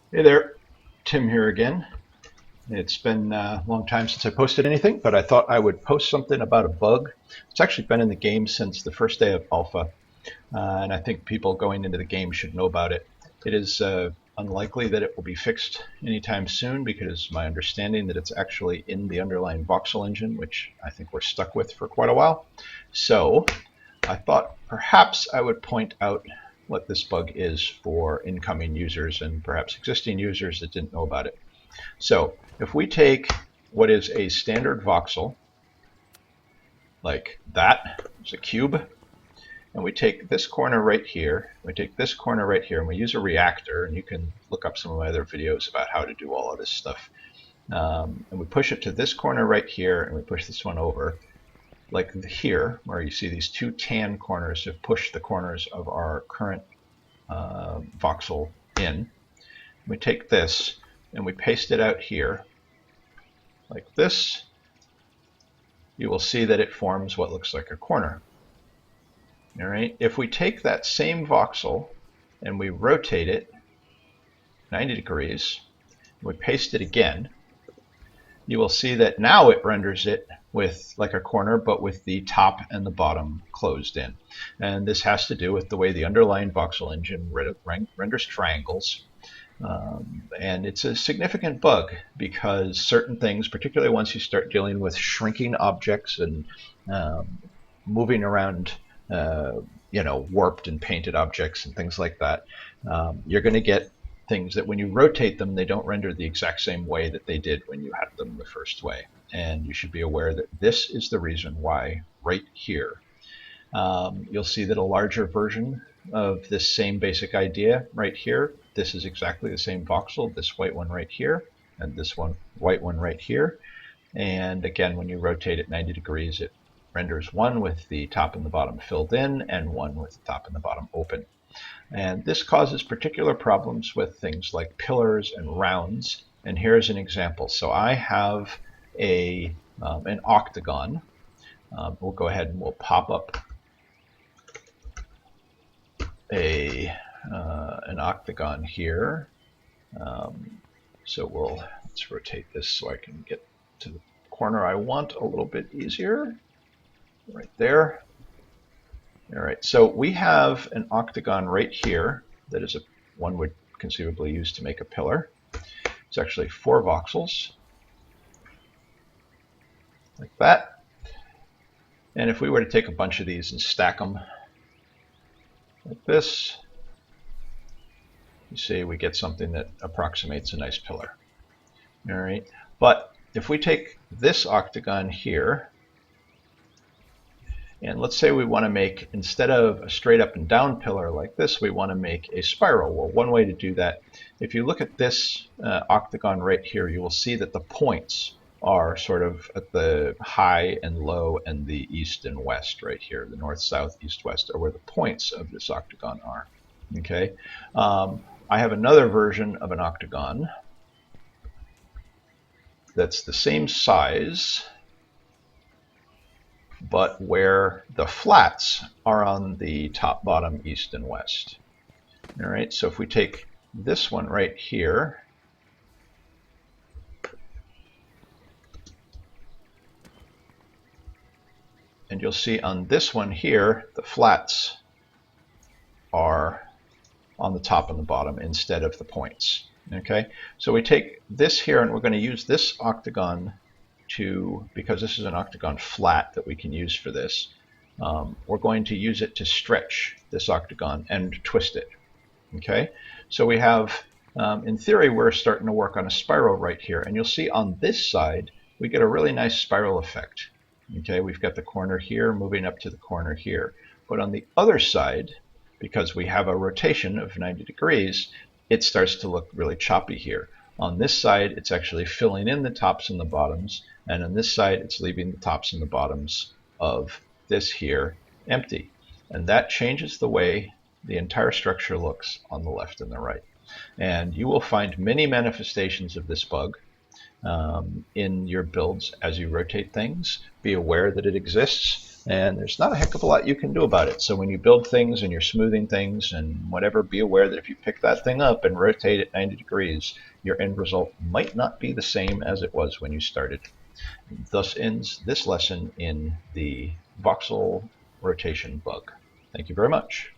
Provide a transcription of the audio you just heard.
Hey there, Tim here again. It's been a long time since I posted anything, but I thought I would post something about a bug. It's actually been in the game since the first day of alpha, and I think people going into the game should know about it. It is unlikely that it will be fixed anytime soon because my understanding that it's actually in the underlying Voxel engine, which I think we're stuck with for quite a while. So I thought perhaps I would point out what this bug is for incoming users and perhaps existing users that didn't know about it. So if we take what is a standard voxel, like that, it's a cube, and we take this corner right here, we take this corner right here, and we use a reactor, and you can look up some of my other videos about how to do all of this stuff. And we push it to this corner right here, and we push this one over, like here, where you see these two tan corners have pushed the corners of our current voxel in. We take this, and we paste it out here, like this. You will see that it forms what looks like a corner. All right. If we take that same voxel and we rotate it 90 degrees, we paste it again, you will see that now it renders it with like a corner, but with the top and the bottom closed in. And this has to do with the way the underlying voxel engine renders triangles. And it's a significant bug because certain things, particularly once you start dealing with shrinking objects and moving around, warped and painted objects and things like that, you're going to get things that when you rotate them, they don't render the exact same way that they did when you had them the first way. And you should be aware that this is the reason why right here. You'll see that a larger version of this same basic idea right here, this is exactly the same voxel, this white one right here, and this one white one right here. And again, when you rotate it 90 degrees, it renders one with the top and the bottom filled in and one with the top and the bottom open. And this causes particular problems with things like pillars and rounds. And here's an example. So I have an octagon. We'll go ahead and we'll pop up an octagon here. So let's rotate this so I can get to the corner I want a little bit easier. Right there. All right, so we have an octagon right here that is one would conceivably use to make a pillar. It's actually 4 voxels, like that. And if we were to take a bunch of these and stack them like this, you see we get something that approximates a nice pillar. All right, but if we take this octagon here, and let's say we want to make, instead of a straight up and down pillar like this, we want to make a spiral. Well, one way to do that, if you look at this octagon right here, you will see that the points are sort of at the high and low and the east and west right here. The north, south, east, west are where the points of this octagon are. Okay. I have another version of an octagon that's the same size, but where the flats are on the top, bottom, east, and west. All right, so if we take this one right here, and you'll see on this one here, the flats are on the top and the bottom instead of the points. Okay, so we take this here and we're going to use this octagon because this is an octagon flat that we can use for this, we're going to use it to stretch this octagon and twist it. Okay, so we have, in theory, we're starting to work on a spiral right here, and you'll see on this side we get a really nice spiral effect. Okay, we've got the corner here moving up to the corner here, but on the other side, because we have a rotation of 90 degrees, it starts to look really choppy here. On this side, it's actually filling in the tops and the bottoms, and on this side, it's leaving the tops and the bottoms of this here empty. And that changes the way the entire structure looks on the left and the right. And you will find many manifestations of this bug. in your builds as you rotate things. Be aware that it exists, and there's not a heck of a lot you can do about it. So when you build things and you're smoothing things and whatever, be aware that if you pick that thing up and rotate it 90 degrees, your end result might not be the same as it was when you started. Thus ends this lesson in the voxel rotation bug. Thank you very much.